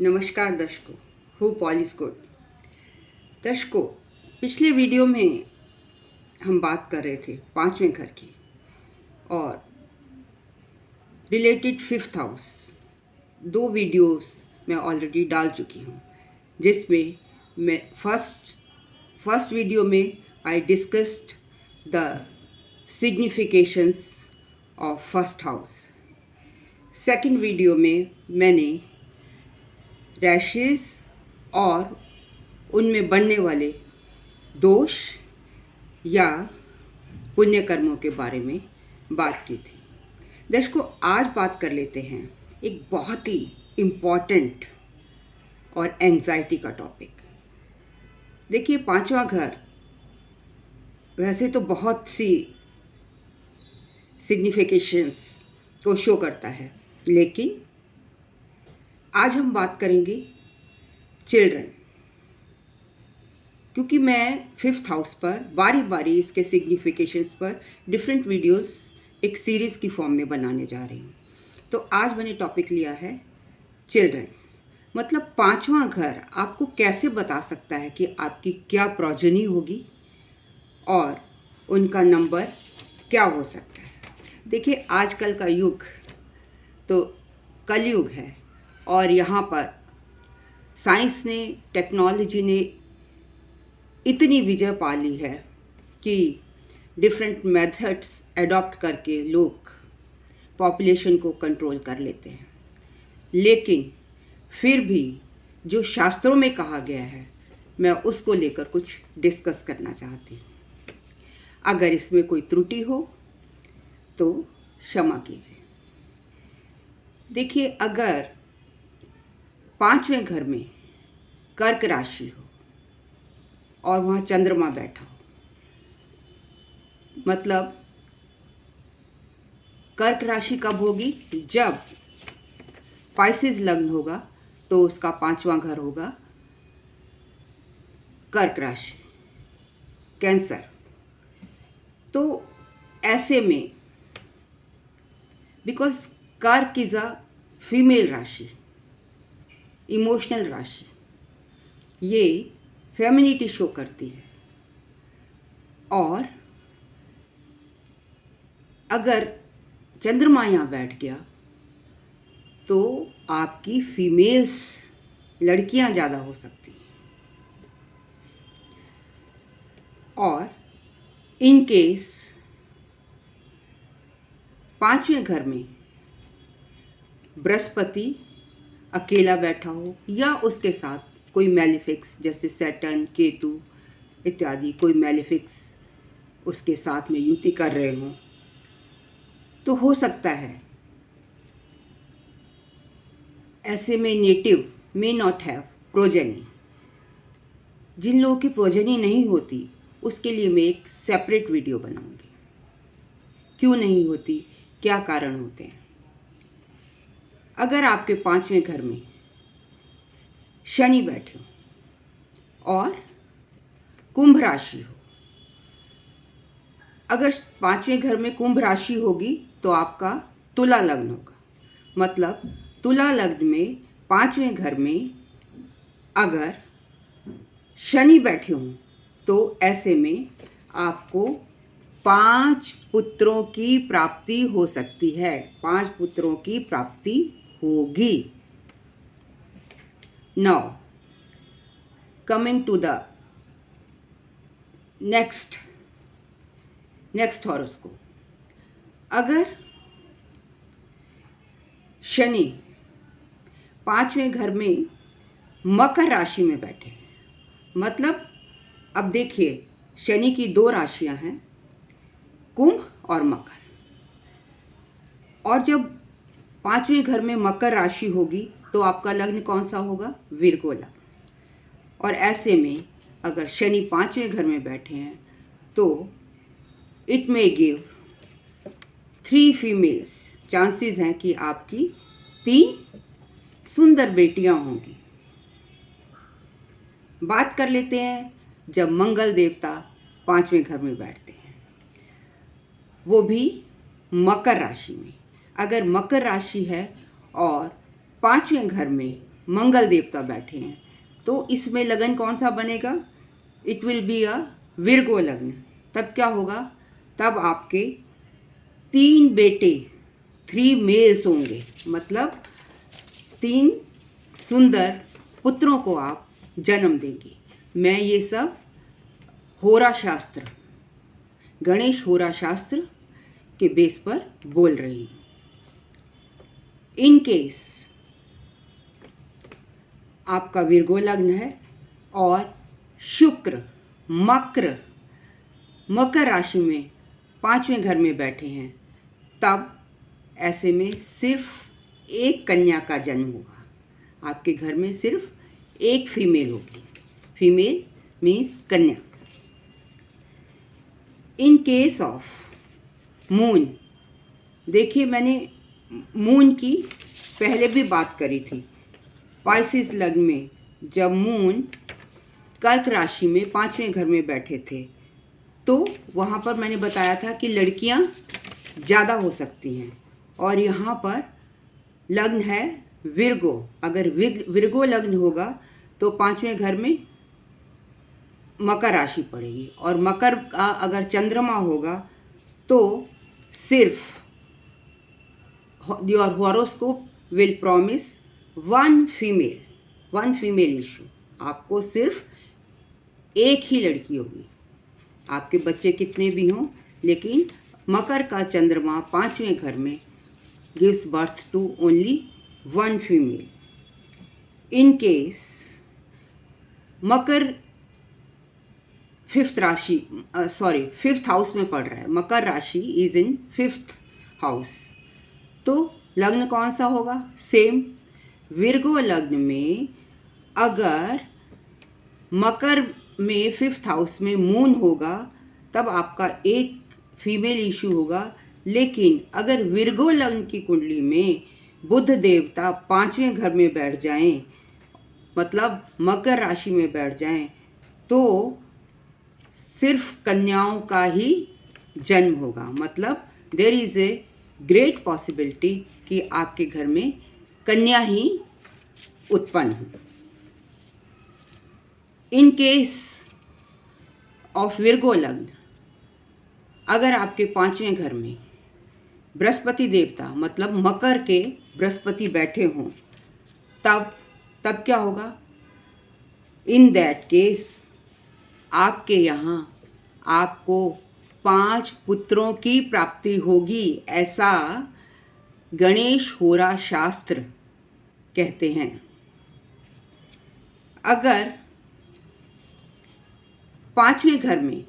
नमस्कार दर्शकों, हूँ पॉलिस गुड। दर्शकों, पिछले वीडियो में हम बात कर रहे थे पांचवें घर की और रिलेटेड फिफ्थ हाउस। दो वीडियोस मैं ऑलरेडी डाल चुकी हूँ, जिसमें मैं फर्स्ट वीडियो में I discussed the significations of first house. Second video में मैंने रैशेस और उनमें बनने वाले दोष या पुण्य कर्मों के बारे में बात की थी। दर्शकों, आज बात कर लेते हैं एक बहुत ही इम्पॉर्टेंट और एंजाइटी का टॉपिक। देखिए, पांचवा घर वैसे तो बहुत सी सिग्निफिकेशंस को शो करता है, लेकिन आज हम बात करेंगे चिल्ड्रन, क्योंकि मैं फिफ्थ हाउस पर बारी बारी इसके सिग्निफिकेशंस पर डिफरेंट वीडियोस एक सीरीज़ की फॉर्म में बनाने जा रही हूँ। तो आज मैंने टॉपिक लिया है चिल्ड्रन, मतलब पांचवा घर आपको कैसे बता सकता है कि आपकी क्या प्रोजनी होगी और उनका नंबर क्या हो सकता है। देखिए, आजकल का युग तो कलयुग है और यहाँ पर साइंस ने, टेक्नोलॉजी ने इतनी विजय पा ली है कि डिफरेंट मेथड्स एडॉप्ट करके लोग पॉपुलेशन को कंट्रोल कर लेते हैं। लेकिन फिर भी जो शास्त्रों में कहा गया है, मैं उसको लेकर कुछ डिस्कस करना चाहती हूँ। अगर इसमें कोई त्रुटि हो तो क्षमा कीजिए। देखिए, अगर पांचवें घर में कर्क राशि हो और वहाँ चंद्रमा बैठा हो, मतलब कर्क राशि कब होगी? जब पाइसेस लग्न होगा तो उसका पांचवा घर होगा कर्क राशि, कैंसर। तो ऐसे में बिकॉज कर्क इज अ फीमेल राशि, इमोशनल राशि, ये फेमिनिटी शो करती है। और अगर चंद्रमा यहाँ बैठ गया तो आपकी फीमेल्स, लड़कियां ज़्यादा हो सकती हैं। और इन केस पांचवें घर में बृहस्पति अकेला बैठा हो या उसके साथ कोई मैलिफिक्स जैसे सैटर्न, केतु इत्यादि कोई मैलिफिक्स उसके साथ में युति कर रहे हों, तो हो सकता है ऐसे में native may not have progeny. जिन लोगों की प्रोजेनी नहीं होती उसके लिए मैं एक सेपरेट वीडियो बनाऊंगी। क्यों नहीं होती, क्या कारण होते हैं। अगर आपके पांचवें घर में शनि बैठे हो और कुंभ राशि हो, अगर पांचवें घर में कुंभ राशि होगी तो आपका तुला लग्न होगा। मतलब तुला लग्न में पांचवें घर में अगर शनि बैठे हों तो ऐसे में आपको 5 पुत्रों की प्राप्ति हो सकती है। 5 पुत्रों की प्राप्ति होगी। Now coming to the next horoscope. अगर शनि पांचवें घर में मकर राशि में बैठे हैं, मतलब अब देखिए, शनि की 2 राशियां हैं, कुंभ और मकर। और जब पांचवें घर में मकर राशि होगी तो आपका लग्न कौन सा होगा? विर्गो लग्न। और ऐसे में अगर शनि पांचवें घर में बैठे हैं तो it may give 3 females. Chances हैं कि आपकी 3 सुंदर बेटियां होंगी। बात कर लेते हैं जब मंगल देवता पांचवें घर में बैठते हैं, वो भी मकर राशि में। अगर मकर राशि है और पांचवें घर में मंगल देवता बैठे हैं, तो इसमें लगन कौन सा बनेगा? It will be a Virgo लग्न। तब क्या होगा? तब आपके 3 बेटे, 3 मेल्स होंगे, मतलब 3 सुंदर पुत्रों को आप जन्म देंगे। मैं ये सब होरा शास्त्र, गणेश होरा शास्त्र के बेस पर बोल रही हूँ। इन केस आपका विर्गो लग्न है और शुक्र मकर राशि में 5वें घर में बैठे हैं, तब ऐसे में सिर्फ एक कन्या का जन्म होगा। आपके घर में सिर्फ एक फीमेल होगी। फीमेल मीन्स कन्या। इन केस ऑफ मून, देखिए मैंने मून की पहले भी बात करी थी। पाइसिस लग्न में जब मून कर्क राशि में 5वें घर में बैठे थे, तो वहाँ पर मैंने बताया था कि लड़कियाँ ज़्यादा हो सकती हैं। और यहाँ पर लग्न है विर्गो। अगर विर्गो लग्न होगा तो 5वें घर में मकर राशि पड़ेगी, और मकर का अगर चंद्रमा होगा तो सिर्फ your horoscope will promise one female issue. आपको सिर्फ एक ही लड़की होगी। आपके बच्चे कितने भी हों, लेकिन मकर का चंद्रमा 5वें घर में gives birth to only one female. In case Makar fifth house में पड़ रहा है, मकर राशि इज इन 5th हाउस, तो लग्न कौन सा होगा? सेम विर्गो लग्न में अगर मकर में 5th हाउस में मून होगा तब आपका एक फीमेल इशू होगा। लेकिन अगर विर्गो लग्न की कुंडली में बुध देवता 5वें घर में बैठ जाएं, मतलब मकर राशि में बैठ जाएं, तो सिर्फ कन्याओं का ही जन्म होगा। मतलब there is a great possibility कि आपके घर में कन्या ही उत्पन्न हो। इन केस ऑफ विर्गो लग्न, अगर आपके 5वें घर में बृहस्पति देवता, मतलब मकर के बृहस्पति बैठे हों, तब क्या होगा? इन दैट केस आपके यहाँ आपको 5 पुत्रों की प्राप्ति होगी, ऐसा गणेश होरा शास्त्र कहते हैं। अगर 5वें घर में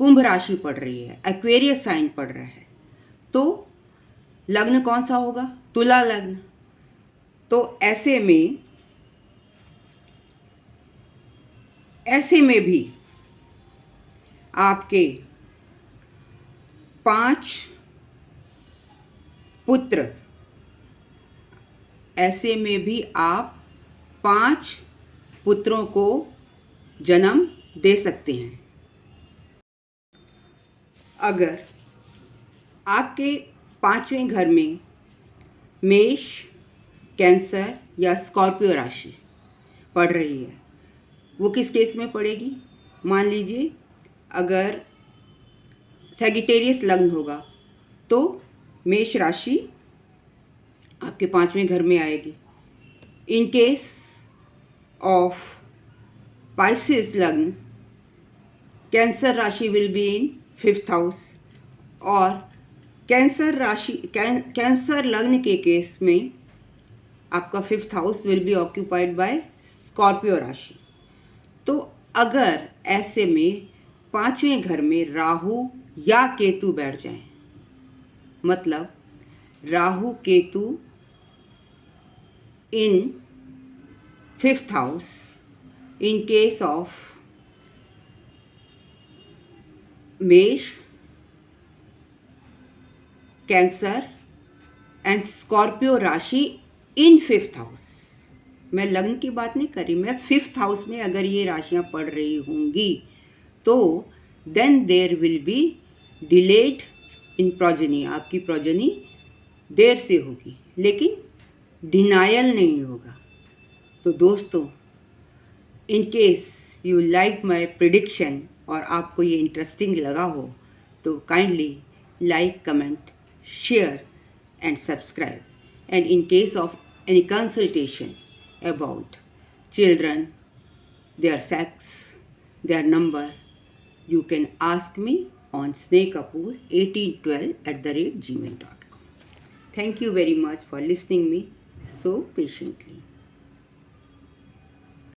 कुंभ राशि पड़ रही है, एक्वेरियस साइन पड़ रहा है, तो लग्न कौन सा होगा? तुला लग्न। तो ऐसे में भी आपके 5 पुत्र, ऐसे में भी आप 5 पुत्रों को जन्म दे सकते हैं। अगर आपके 5वें घर में मेष, कैंसर या स्कॉर्पियो राशि पड़ रही है, वो किस केस में पड़ेगी? मान लीजिए अगर सैगिटेरियस लग्न होगा तो मेष राशि आपके 5वें घर में आएगी। इन केस ऑफ पाइसिस लग्न, कैंसर राशि will be in 5th house, और कैंसर लग्न के केस में आपका 5th house will be occupied by Scorpio राशि। तो अगर ऐसे में 5वें घर में राहु या केतु बैठ जाएं, मतलब राहु केतु इन 5th house, in case of मेष, कैंसर एंड स्कॉर्पियो राशि इन 5th हाउस, मैं लग्न की बात नहीं कर रही, मैं 5th हाउस में अगर ये राशियां पढ़ रही होंगी तो then there will be delayed in progeny. आपकी प्रोजेनी देर से होगी, लेकिन डिनायल नहीं होगा। तो दोस्तों, in case you like my prediction और आपको ये इंटरेस्टिंग लगा हो तो kindly like, comment, share and subscribe. And in case of any consultation about children, their sex, their number, you can ask me on snehkapoor1812@gmail.com. Thank you very much for listening me so patiently.